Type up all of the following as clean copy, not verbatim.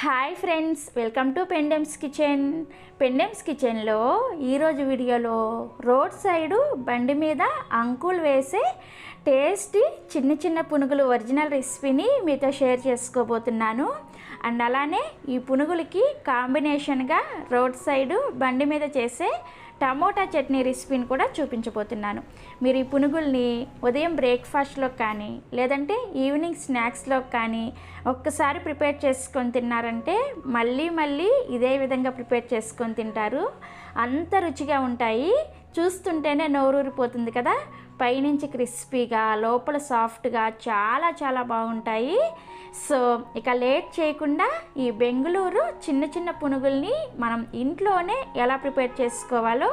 Hi friends, welcome to Pendems kitchen. Pendems కిచెన్లో ఈరోజు వీడియోలో రోడ్ సైడు బండి మీద అంకుల్ వేసే టేస్టీ చిన్న చిన్న పునుగులు ఒరిజినల్ రెసిపీని మీతో షేర్ చేసుకోబోతున్నాను. అండ్ అలానే ఈ పునుగులకి కాంబినేషన్గా రోడ్ సైడు బండి మీద చేసే టమోటా చట్నీ రెసిపీని కూడా చూపించబోతున్నాను. మీరు ఈ పునుగుల్ని ఉదయం బ్రేక్ఫాస్ట్లో కానీ లేదంటే ఈవినింగ్ స్నాక్స్లో కానీ ఒక్కసారి ప్రిపేర్ చేసుకొని తిన్నారంటే మళ్ళీ మళ్ళీ ఇదే విధంగా ప్రిపేర్ చేసుకొని తింటారు. అంత రుచిగా ఉంటాయి. చూస్తుంటేనే నోరూరిపోతుంది కదా. పైనుంచి క్రిస్పీగా లోపల సాఫ్ట్గా చాలా చాలా బాగుంటాయి. సో ఇక లేట్ చేయకుండా ఈ బెంగళూరు చిన్న చిన్న పునుగుల్ని మనం ఇంట్లోనే ఎలా ప్రిపేర్ చేసుకోవాలో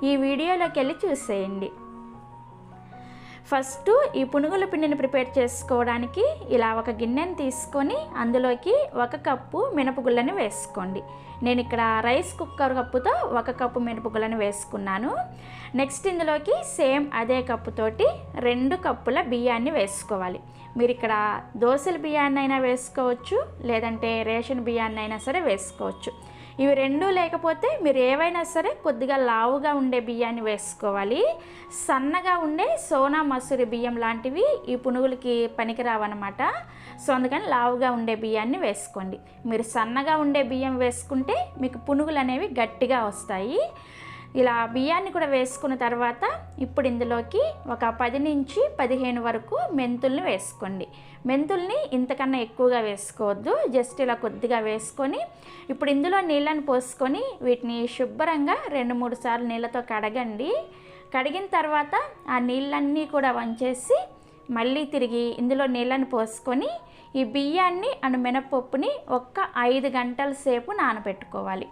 ఈ వీడియోలోకి వెళ్ళి చూసేయండి. ఫస్ట్ ఈ పునుగుల పిండిని ప్రిపేర్ చేసుకోవడానికి ఇలా ఒక గిన్నెని తీసుకొని అందులోకి 1 కప్పు మినపగుళ్ళని వేసుకోండి. నేను ఇక్కడ రైస్ కుక్కర్ కప్పుతో 1 కప్పు మినపగుళ్ళని వేసుకున్నాను. నెక్స్ట్ ఇందులోకి సేమ్ అదే కప్పుతోటి 2 కప్పుల బియ్యాన్ని వేసుకోవాలి. మీరు ఇక్కడ దోసల బియ్యాన్ని అయినా వేసుకోవచ్చు, లేదంటే రేషన్ బియ్యాన్ని అయినా సరే వేసుకోవచ్చు. ఇవి రెండూ లేకపోతే మీరు ఏవైనా సరే కొద్దిగా లావుగా ఉండే బియ్యాన్ని వేసుకోవాలి. సన్నగా ఉండే సోనా మసూరి బియ్యం లాంటివి ఈ పునుగులకి పనికిరావన్నమాట. సో అందుకని లావుగా ఉండే బియ్యాన్ని వేసుకోండి. మీరు సన్నగా ఉండే బియ్యం వేసుకుంటే మీకు పునుగులు అనేవి గట్టిగా వస్తాయి. ఇలా బియ్యాన్ని కూడా వేసుకున్న తర్వాత ఇప్పుడు ఇందులోకి ఒక 10 నుంచి 15 వరకు మెంతుల్ని వేసుకోండి. మెంతుల్ని ఇంతకన్నా ఎక్కువగా వేసుకోవద్దు, జస్ట్ ఇలా కొద్దిగా వేసుకొని ఇప్పుడు ఇందులో నీళ్ళని పోసుకొని వీటిని శుభ్రంగా 2-3 సార్లు నీళ్ళతో కడగండి. కడిగిన తర్వాత ఆ నీళ్ళన్నీ కూడా వంచేసి మళ్ళీ తిరిగి ఇందులో నీళ్ళని పోసుకొని ఈ బియ్యాన్ని అండ్ మినపప్పుని 5 గంటల సేపు నానబెట్టుకోవాలి.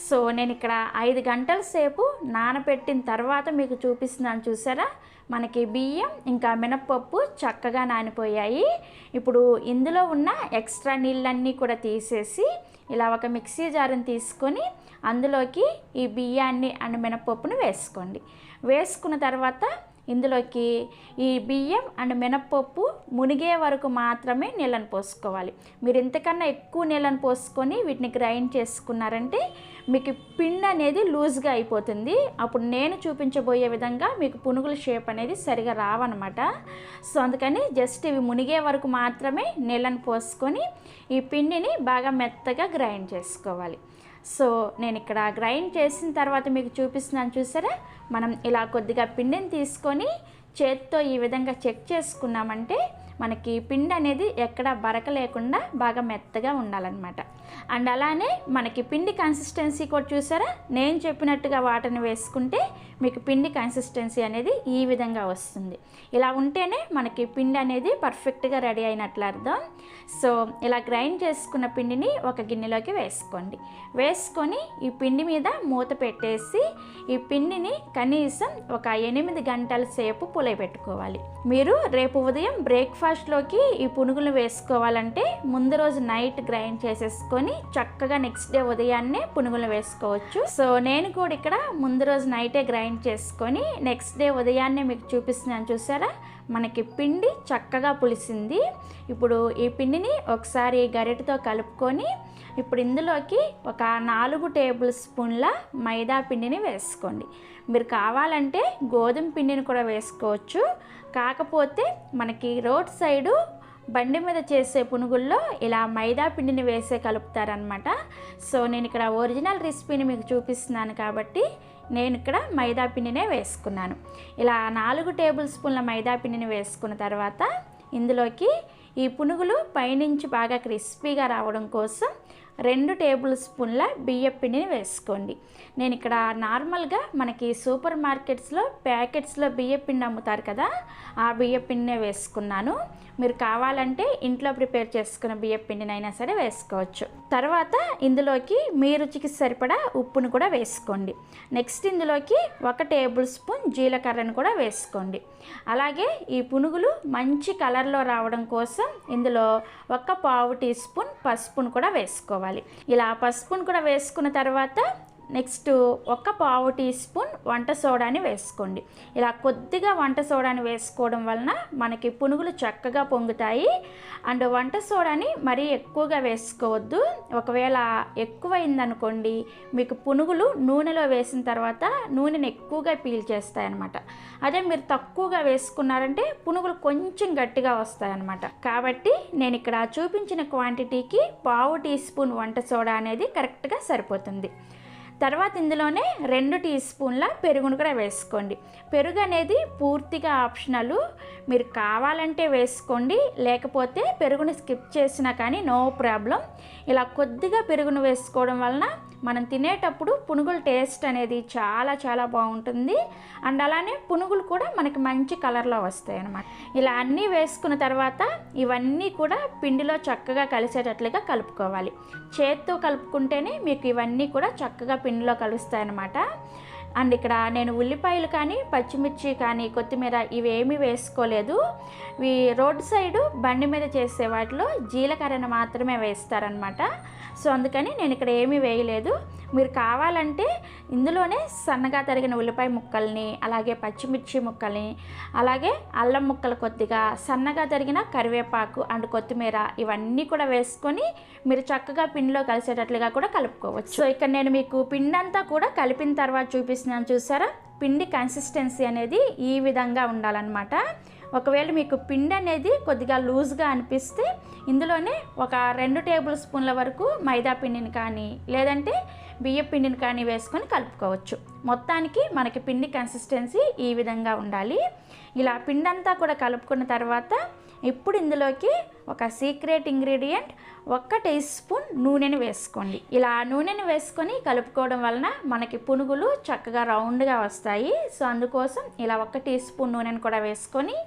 సో నేను ఇక్కడ 5 గంటల సేపు నానబెట్టిన తర్వాత మీకు చూపిస్తున్నాను. చూసారా, మనకి బియ్యం ఇంకా మినపప్పు చక్కగా నానిపోయాయి. ఇప్పుడు ఇందులో ఉన్న ఎక్స్ట్రా నీళ్ళన్నీ కూడా తీసేసి ఇలా ఒక మిక్సీ జారుని తీసుకొని అందులోకి ఈ బియ్యాన్ని అండ్ మినపప్పును వేసుకోండి. వేసుకున్న తర్వాత ఇందులోకి ఈ బియ్యం అండ్ మినపప్పు మునిగే వరకు మాత్రమే నీళ్ళని పోసుకోవాలి. మీరు ఇంతకన్నా ఎక్కువ నీళ్ళని పోసుకొని వీటిని గ్రైండ్ చేసుకున్నారంటే మీకు పిండి అనేది లూజ్గా అయిపోతుంది. అప్పుడు నేను చూపించబోయే విధంగా మీకు పునుగుల షేప్ అనేది సరిగా రావన్నమాట. సో అందుకని జస్ట్ ఇవి మునిగే వరకు మాత్రమే నీళ్ళని పోసుకొని ఈ పిండిని బాగా మెత్తగా గ్రైండ్ చేసుకోవాలి. సో నేను ఇక్కడ గ్రైండ్ చేసిన తర్వాత మీకు చూపిస్తున్నాను. చూసారా, మనం ఇలా కొద్దిగా పిండిని తీసుకొని చేత్తో ఈ విధంగా చెక్ చేసుకున్నామంటే మనకి పిండి అనేది ఎక్కడ బరక లేకుండా బాగా మెత్తగా ఉండాలన్నమాట. అండ్ అలానే మనకి పిండి కన్సిస్టెన్సీ కూడా చూసారా, నేను చెప్పినట్టుగా వాటర్ని వేసుకుంటే మీకు పిండి కన్సిస్టెన్సీ అనేది ఈ విధంగా వస్తుంది. ఇలా ఉంటేనే మనకి పిండి అనేది పర్ఫెక్ట్గా రెడీ అయినట్లు అర్థం. సో ఇలా గ్రైండ్ చేసుకున్న పిండిని ఒక గిన్నెలోకి వేసుకోండి. వేసుకొని ఈ పిండి మీద మూత పెట్టేసి ఈ పిండిని కనీసం ఒక 8 గంటల సేపు పులియబెట్టుకోవాలి. మీరు రేపు ఉదయం బ్రేక్ఫాస్ట్లోకి ఈ పునుగులు వేసుకోవాలంటే ముందు రోజు నైట్ గ్రైండ్ చేసేసుకొని చక్కగా నెక్స్ట్ డే ఉదయాన్నే పునుగులు వేసుకోవచ్చు. సో నేను కూడా ఇక్కడ ముందు రోజు నైటే గ్రైండ్ చేసుకొని నెక్స్ట్ డే ఉదయాన్నే మీకు చూపిస్తున్నాను. చూసారా, మనకి పిండి చక్కగా పులిసింది. ఇప్పుడు ఈ పిండిని ఒకసారి గరిటెతో కలుపుకొని ఇప్పుడు ఇందులోకి ఒక 4 టేబుల్ స్పూన్ల మైదా పిండిని వేసుకోండి. మీరు కావాలంటే గోధుమ పిండిని కూడా వేసుకోవచ్చు. కాకపోతే మనకి రోడ్ సైడు బండి మీద చేసే పునుగుల్లో ఇలా మైదా పిండిని వేసే కలుపుతారనమాట. సో నేను ఇక్కడ ఒరిజినల్ రెసిపీని మీకు చూపిస్తున్నాను కాబట్టి నేను ఇక్కడ మైదా పిండినే వేసుకున్నాను. ఇలా 4 టేబుల్ స్పూన్ల మైదా పిండిని వేసుకున్న తర్వాత ఇందులోకి ఈ పునుగులు పైనుంచి బాగా క్రిస్పీగా రావడం కోసం 2 టేబుల్ స్పూన్ల బియ్యం పిండిని వేసుకోండి. నేను ఇక్కడ నార్మల్గా మనకి సూపర్ మార్కెట్స్లో ప్యాకెట్స్లో బియ్యం పిండి అమ్ముతారు కదా, ఆ బియ్యం పిండినే వేసుకున్నాను. మీరు కావాలంటే ఇంట్లో ప్రిపేర్ చేసుకున్న బియ్యం పిండినైనా సరే వేసుకోవచ్చు. తర్వాత ఇందులోకి మీ రుచికి సరిపడా ఉప్పును కూడా వేసుకోండి. నెక్స్ట్ ఇందులోకి 1 టేబుల్ స్పూన్ జీలకర్రను కూడా వేసుకోండి. అలాగే ఈ పునుగులు మంచి కలర్లో రావడం కోసం ఇందులో 1 పావు టీ స్పూన్ పసుపును కూడా వేసుకోవాలి. ఇలా పసుపును కూడా వేసుకున్న తర్వాత నెక్స్ట్ ఒక పావు టీ స్పూన్ వంట సోడాని వేసుకోండి. ఇలా కొద్దిగా వంట సోడాని వేసుకోవడం వలన మనకి పునుగులు చక్కగా పొంగుతాయి. అండ్ వంట సోడాని మరీ ఎక్కువగా వేసుకోవద్దు. ఒకవేళ ఎక్కువైందనుకోండి మీకు పునుగులు నూనెలో వేసిన తర్వాత నూనెని ఎక్కువగా పీల్చేస్తాయి అన్నమాట. అదే మీరు తక్కువగా వేసుకున్నారంటే పునుగులు కొంచెం గట్టిగా వస్తాయన్నమాట. కాబట్టి నేను ఇక్కడ చూపించిన క్వాంటిటీకి పావు టీ స్పూన్ వంట సోడా అనేది కరెక్ట్గా సరిపోతుంది. తర్వాత ఇందులోనే 2 టీ స్పూన్ల పెరుగును కూడా వేసుకోండి. పెరుగు అనేది పూర్తిగా ఆప్షనల్, మీరు కావాలంటే వేసుకోండి, లేకపోతే పెరుగుని స్కిప్ చేసినా కానీ నో ప్రాబ్లం. ఇలా కొద్దిగా పెరుగును వేసుకోవడం వలన మనం తినేటప్పుడు పునుగుల టేస్ట్ అనేది చాలా చాలా బాగుంటుంది. అండ్ అలానే పునుగులు కూడా మనకి మంచి కలర్లో వస్తాయి అన్నమాట. ఇలా అన్నీ వేసుకున్న తర్వాత ఇవన్నీ కూడా పిండిలో చక్కగా కలిసేటట్లుగా కలుపుకోవాలి. చేత్తో కలుపుకుంటేనే మీకు ఇవన్నీ కూడా చక్కగా పిండిలో కలుస్తాయి అన్నమాట. అండ్ ఇక్కడ నేను ఉల్లిపాయలు కానీ పచ్చిమిర్చి కానీ కొత్తిమీర ఇవేమీ వేసుకోలేదు. ఇవి రోడ్ సైడు బండి మీద చేసే వాటిలో జీలకర్రను మాత్రమే వేస్తారనమాట. సో అందుకని నేను ఇక్కడ ఏమీ వేయలేదు. మీరు కావాలంటే ఇందులోనే సన్నగా తరిగిన ఉల్లిపాయ ముక్కల్ని, అలాగే పచ్చిమిర్చి ముక్కల్ని, అలాగే అల్లం ముక్కలు కొద్దిగా, సన్నగా తరిగిన కరివేపాకు అండ్ కొత్తిమీర ఇవన్నీ కూడా వేసుకొని మీరు చక్కగా పిండిలో కలిసేటట్లుగా కూడా కలుపుకోవచ్చు. సో ఇక్కడ నేను మీకు పిండి అంతా కూడా కలిపిన తర్వాత చూపిస్తున్నాను, చూసారా? పిండి కన్సిస్టెన్సీ అనేది ఈ విధంగా ఉండాలన్నమాట. ఒకవేళ మీకు పిండి అనేది కొద్దిగా లూజ్గా అనిపిస్తే ఇందులోనే ఒక 2 టేబుల్ స్పూన్ల వరకు మైదా పిండిని కానీ లేదంటే బియ్య పిండిని కానీ వేసుకొని కలుపుకోవచ్చు. మొత్తానికి మనకి పిండి కన్సిస్టెన్సీ ఈ విధంగా ఉండాలి. ఇలా పిండి అంతా కూడా కలుపుకున్న తర్వాత ఇప్పుడు ఇందులోకి ఒక సీక్రెట్ ఇంగ్రీడియంట్ 1 టీ స్పూన్ నూనెని వేసుకోండి. ఇలా నూనెని వేసుకొని కలుపుకోవడం వలన మనకి పునుగులు చక్కగా రౌండ్గా వస్తాయి. సో అందుకోసం ఇలా 1 టీ స్పూన్ నూనెని కూడా వేసుకొని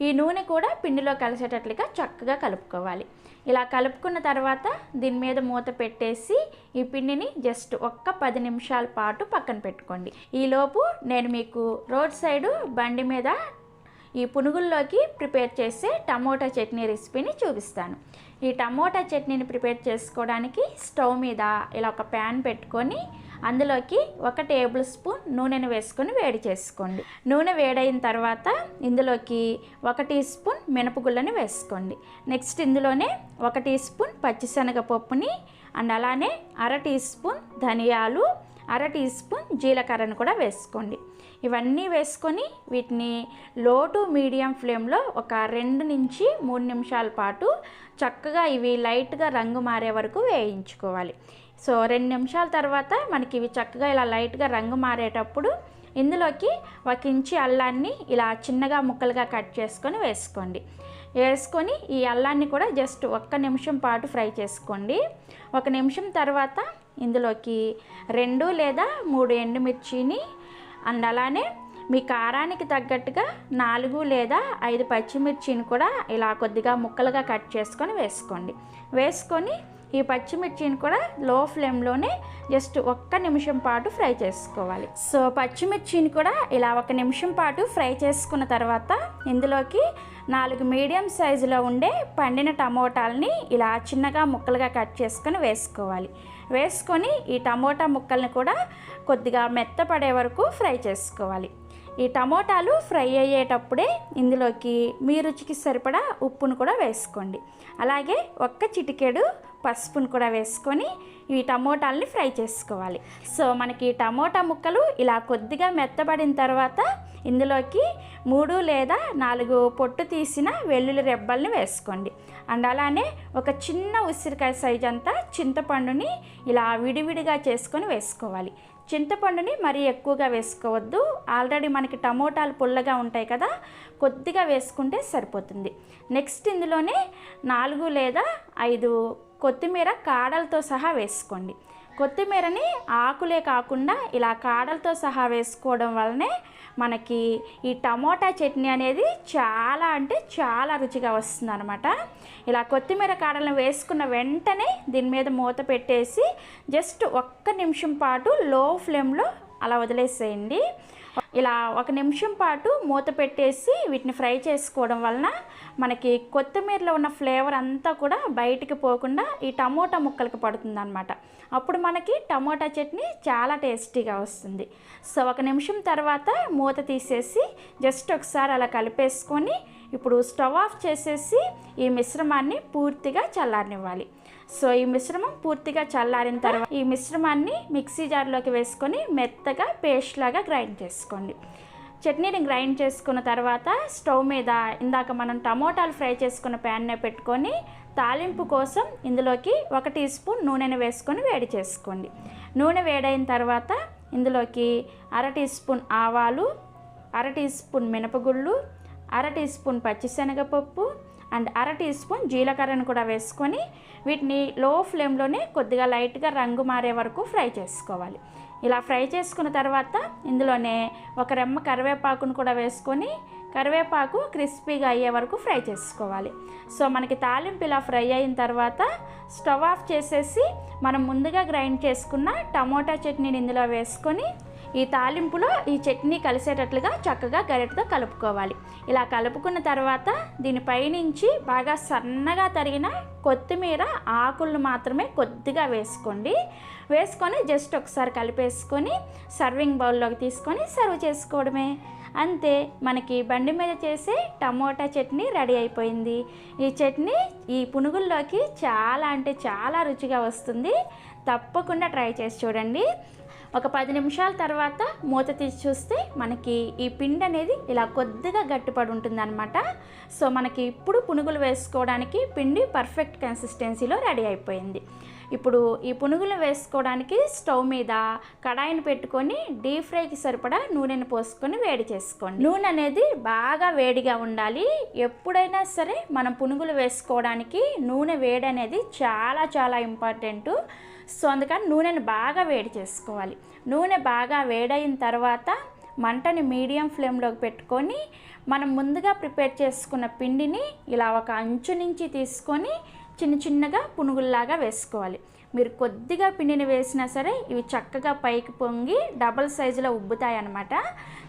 ఈ నూనె కూడా పిండిలో కలిసేటట్లుగా చక్కగా కలుపుకోవాలి. ఇలా కలుపుకున్న తర్వాత దీని మీద మూత పెట్టేసి ఈ పిండిని జస్ట్ 10 నిమిషాల పాటు పక్కన పెట్టుకోండి. ఈలోపు నేను మీకు రోడ్ సైడు బండి మీద ఈ పునుగుల్లోకి ప్రిపేర్ చేసే టమోటా చట్నీ రెసిపీని చూపిస్తాను. ఈ టమోటా చట్నీని ప్రిపేర్ చేసుకోవడానికి స్టవ్ మీద ఇలా ఒక ప్యాన్ పెట్టుకొని అందులోకి 1 టేబుల్ స్పూన్ నూనెను వేసుకొని వేడి చేసుకోండి. నూనె వేడైన తర్వాత ఇందులోకి 1 టీ స్పూన్ మినపగుళ్ళని వేసుకోండి. నెక్స్ట్ ఇందులోనే 1 టీ స్పూన్ పచ్చిశనగపప్పుని అండ్ అలానే 1/2 టీ స్పూన్ ధనియాలు, 1/2 టీ స్పూన్ జీలకర్రను కూడా వేసుకోండి. ఇవన్నీ వేసుకొని వీటిని లో టు మీడియం ఫ్లేమ్లో ఒక 2 నుంచి 3 నిమిషాల పాటు చక్కగా ఇవి లైట్గా రంగు మారే వరకు వేయించుకోవాలి. సో 2 నిమిషాల తర్వాత మనకి ఇవి చక్కగా ఇలా లైట్గా రంగు మారేటప్పుడు ఇందులోకి 1 ఇంచి అల్లాన్ని ఇలా చిన్నగా ముక్కలుగా కట్ చేసుకొని వేసుకోండి. వేసుకొని ఈ అల్లాన్ని కూడా జస్ట్ 1 నిమిషం పాటు ఫ్రై చేసుకోండి. 1 నిమిషం తర్వాత ఇందులోకి 2 లేదా 3 ఎండుమిర్చిని అండ్ అలానే మీ కారానికి తగ్గట్టుగా 4 లేదా 5 పచ్చిమిర్చిని కూడా ఇలా కొద్దిగా ముక్కలుగా కట్ చేసుకొని వేసుకోండి. వేసుకొని ఈ పచ్చిమిర్చిని కూడా లో ఫ్లేమ్లోనే జస్ట్ 1 నిమిషం పాటు ఫ్రై చేసుకోవాలి. సో పచ్చిమిర్చిని కూడా ఇలా 1 నిమిషం పాటు ఫ్రై చేసుకున్న తర్వాత ఇందులోకి 4 మీడియం సైజులో ఉండే పండిన టమోటాలని ఇలా చిన్నగా ముక్కలుగా కట్ చేసుకొని వేసుకోవాలి. వేసుకొని ఈ టమోటా ముక్కల్ని కూడా కొద్దిగా మెత్తపడే వరకు ఫ్రై చేసుకోవాలి. ఈ టమోటాలు ఫ్రై అయ్యేటప్పుడే ఇందులోకి మీ రుచికి సరిపడా ఉప్పును కూడా వేసుకోండి. అలాగే 1 చిటికెడు పసుపును కూడా వేసుకొని ఈ టమోటాలని ఫ్రై చేసుకోవాలి. సో మనకి టమోటా ముక్కలు ఇలా కొద్దిగా మెత్తబడిన తర్వాత ఇందులోకి 3 లేదా 4 పొట్టు తీసిన వెల్లుల్లి రెబ్బల్ని వేసుకోండి. అండ్ అలానే ఒక చిన్న ఉసిరికాయ సైజ్ అంతా చింతపండుని ఇలా విడివిడిగా చేసుకొని వేసుకోవాలి. చింతపండుని మరీ ఎక్కువగా వేసుకోవద్దు, ఆల్రెడీ మనకి టమోటాలు పుల్లగా ఉంటాయి కదా, కొద్దిగా వేసుకుంటే సరిపోతుంది. నెక్స్ట్ ఇందులోనే 4 లేదా 5 కొత్తిమీర కాడలతో సహా వేసుకోండి. కొత్తిమీరని ఆకులే కాకుండా ఇలా కాడలతో సహా వేసుకోవడం వల్లనే మనకి ఈ టమోటా చట్నీ అనేది చాలా అంటే చాలా రుచిగా వస్తుంది అనమాట. ఇలా కొత్తిమీర కాడలను వేసుకున్న వెంటనే దీని మీద మూత పెట్టేసి జస్ట్ 1 నిమిషం పాటు లో ఫ్లేమ్లో అలా వదిలేసేయండి. ఇలా 1 నిమిషం పాటు మూత పెట్టేసి వీటిని ఫ్రై చేసుకోవడం వలన మనకి కొత్తిమీరలో ఉన్న ఫ్లేవర్ అంతా కూడా బయటికి పోకుండా ఈ టమోటా ముక్కలకి పడుతుందన్నమాట. అప్పుడు మనకి టమోటా చట్నీ చాలా టేస్టీగా వస్తుంది. సో 1 నిమిషం తర్వాత మూత తీసేసి జస్ట్ ఒకసారి అలా కలిపేసుకొని ఇప్పుడు స్టవ్ ఆఫ్ చేసేసి ఈ మిశ్రమాన్ని పూర్తిగా చల్లారనివ్వాలి. సో ఈ మిశ్రమం పూర్తిగా చల్లారిన తర్వాత ఈ మిశ్రమాన్ని మిక్సీ జార్లోకి వేసుకొని మెత్తగా పేస్ట్ లాగా గ్రైండ్ చేసుకోండి. చట్నీని గ్రైండ్ చేసుకున్న తర్వాత స్టవ్ మీద ఇందాక మనం టమోటాలు ఫ్రై చేసుకున్న ప్యాన్నే పెట్టుకొని తాలింపు కోసం ఇందులోకి 1 టీ స్పూన్ నూనెను వేసుకొని వేడి చేసుకోండి. నూనె వేడైన తర్వాత ఇందులోకి 1/2 టీ స్పూన్ ఆవాలు, 1/2 టీ స్పూన్ మినపగుళ్ళు, 1/2 టీ స్పూన్ పచ్చిశనగపప్పు అండ్ 1/2 టీ స్పూన్ జీలకర్రను కూడా వేసుకొని వీటిని లో ఫ్లేమ్లోనే కొద్దిగా లైట్గా రంగు మారే వరకు ఫ్రై చేసుకోవాలి. ఇలా ఫ్రై చేసుకున్న తర్వాత ఇందులోనే 1 రెమ్మ కరివేపాకును కూడా వేసుకొని కరివేపాకు క్రిస్పీగా అయ్యే వరకు ఫ్రై చేసుకోవాలి. సో మనకి తాలింపు ఇలా ఫ్రై అయిన తర్వాత స్టవ్ ఆఫ్ చేసేసి మనం ముందుగా గ్రైండ్ చేసుకున్న టమోటా చట్నీని ఇందులో వేసుకొని ఈ తాలింపులో ఈ చట్నీ కలిసేటట్లుగా చక్కగా గరిటెతో కలుపుకోవాలి. ఇలా కలుపుకున్న తర్వాత దీనిపైనుంచి బాగా సన్నగా తరిగిన కొత్తిమీర ఆకులను మాత్రమే కొద్దిగా వేసుకొని జస్ట్ ఒకసారి కలిపేసుకొని సర్వింగ్ బౌల్లోకి తీసుకొని సర్వ్ చేసుకోవడమే. అంతే, మనకి బండి మీద చేసే టమోటా చట్నీ రెడీ అయిపోయింది. ఈ చట్నీ ఈ పునుగుల్లోకి చాలా అంటే చాలా రుచిగా వస్తుంది. తప్పకుండా ట్రై చేసి చూడండి. ఒక 10 నిమిషాల తర్వాత మూత తీసి చూస్తే మనకి ఈ పిండి అనేది ఇలా కొద్దిగా గట్టిపడి ఉంటుందన్నమాట. సో మనకి ఇప్పుడు పునుగులు వేసుకోవడానికి పిండి పర్ఫెక్ట్ కన్సిస్టెన్సీలో రెడీ అయిపోయింది. ఇప్పుడు ఈ పునుగులు వేసుకోవడానికి స్టవ్ మీద కడాయిని పెట్టుకొని డీప్ ఫ్రైకి సరిపడా నూనెను పోసుకొని వేడి చేసుకోండి. నూనె అనేది బాగా వేడిగా ఉండాలి. ఎప్పుడైనా సరే మనం పునుగులు వేసుకోవడానికి నూనె వేడి అనేది చాలా చాలా ఇంపార్టెంట్. సో అందుకని నూనెను బాగా వేడి చేసుకోవాలి. నూనె బాగా వేడైన తర్వాత మంటని మీడియం ఫ్లేమ్లోకి పెట్టుకొని మనం ముందుగా ప్రిపేర్ చేసుకున్న పిండిని ఇలా ఒక అంచు నుంచి తీసుకొని చిన్నగా పునుగుల్లాగా వేసుకోవాలి. మీరు కొద్దిగా పిండిని వేసినా సరే ఇవి చక్కగా పైకి పొంగి డబుల్ సైజులో ఉబ్బుతాయి అన్నమాట.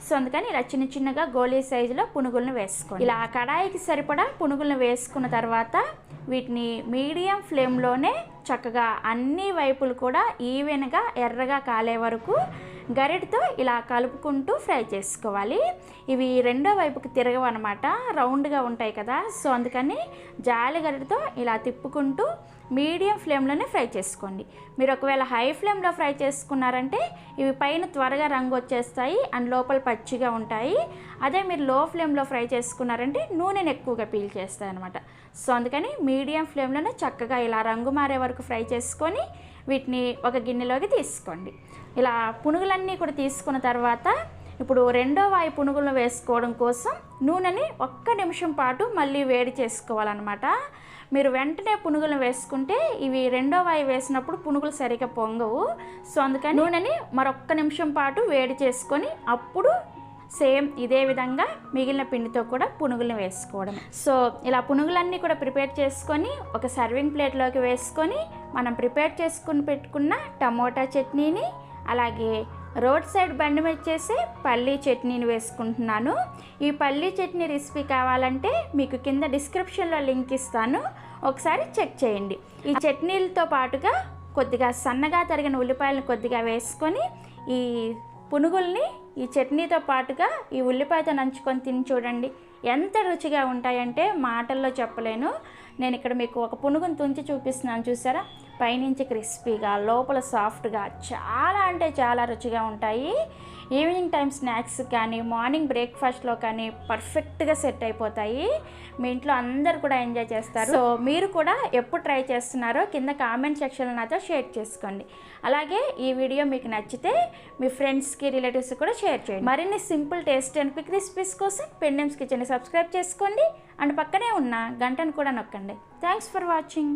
సో అందుకని ఇలా చిన్నగా గోళీ సైజులో పునుగులను వేసుకోండి. ఇలా కడాయికి సరిపడా పునుగులను వేసుకున్న తర్వాత వీటిని మీడియం ఫ్లేమ్లోనే చక్కగా అన్ని వైపులు కూడా ఈవెన్గా ఎర్రగా కాలే వరకు గరిటతో ఇలా కలుపుకుంటూ ఫ్రై చేసుకోవాలి. ఇవి రెండో వైపుకి తిరగవు అనమాట, రౌండ్గా ఉంటాయి కదా. సో అందుకని జాలి గరిటతో ఇలా తిప్పుకుంటూ మీడియం ఫ్లేమ్లోనే ఫ్రై చేసుకోండి. మీరు ఒకవేళ హై ఫ్లేమ్లో ఫ్రై చేసుకున్నారంటే ఇవి పైన త్వరగా రంగు వచ్చేస్తాయి అండ్ లోపల పచ్చిగా ఉంటాయి. అదే మీరు లో ఫ్లేమ్లో ఫ్రై చేసుకున్నారంటే నూనెను ఎక్కువగా పీల్చేస్తాయి అనమాట. సో అందుకని మీడియం ఫ్లేమ్లోనే చక్కగా ఇలా రంగు మారే వరకు ఫ్రై చేసుకొని వీటిని ఒక గిన్నెలోకి తీసుకోండి. ఇలా పునుగులన్నీ కూడా తీసుకున్న తర్వాత ఇప్పుడు రెండో వాయి పునుగులను వేసుకోవడం కోసం నూనెని 1 నిమిషం పాటు మళ్ళీ వేడి చేసుకోవాలన్నమాట. మీరు వెంటనే పునుగులను వేసుకుంటే ఇవి రెండో వాయి వేసినప్పుడు పునుగులు సరిగ్గా పొంగవు. సో అందుకని నూనెని మరొక నిమిషం పాటు వేడి చేసుకొని అప్పుడు సేమ్ ఇదే విధంగా మిగిలిన పిండితో కూడా పునుగులను వేసుకోవడం. సో ఇలా పునుగులన్నీ కూడా ప్రిపేర్ చేసుకొని ఒక సర్వింగ్ ప్లేట్లోకి వేసుకొని మనం ప్రిపేర్ చేసుకుని పెట్టుకున్న టమోటా చట్నీని అలాగే రోడ్ సైడ్ బండి మీద చేసే పల్లీ చట్నీని వేసుకుంటున్నాను. ఈ పల్లీ చట్నీ రెసిపీ కావాలంటే మీకు కింద డిస్క్రిప్షన్లో లింక్ ఇస్తాను, ఒకసారి చెక్ చేయండి. ఈ చట్నీలతో పాటుగా కొద్దిగా సన్నగా తరిగిన ఉల్లిపాయలను కొద్దిగా వేసుకొని ఈ పునుగుల్ని ఈ చట్నీతో పాటుగా ఈ ఉల్లిపాయతో నంచుకొని తిని చూడండి, ఎంత రుచిగా ఉంటాయంటే మాటల్లో చెప్పలేను. నేను ఇక్కడ మీకు ఒక పునుగును తుంచి చూపిస్తున్నాను, చూసారా? పైనుంచి క్రిస్పీగా లోపల సాఫ్ట్గా చాలా అంటే చాలా రుచిగా ఉంటాయి. ఈవినింగ్ టైం స్నాక్స్ కానీ మార్నింగ్ బ్రేక్ఫాస్ట్లో కానీ పర్ఫెక్ట్గా సెట్ అయిపోతాయి. మీ ఇంట్లో అందరు కూడా ఎంజాయ్ చేస్తారు. సో మీరు కూడా ఎప్పుడు ట్రై చేస్తున్నారో కింద కామెంట్ సెక్షన్లో నాతో షేర్ చేసుకోండి. అలాగే ఈ వీడియో మీకు నచ్చితే మీ ఫ్రెండ్స్కి రిలేటివ్స్కి కూడా షేర్ చేయండి. మరిన్ని simple taste and quick recipes కోసం పెండెమ్స్ కిచెన్ని సబ్స్క్రైబ్ చేసుకోండి అండ్ పక్కనే ఉన్న గంటను కూడా నొక్కండి. Thanks for watching.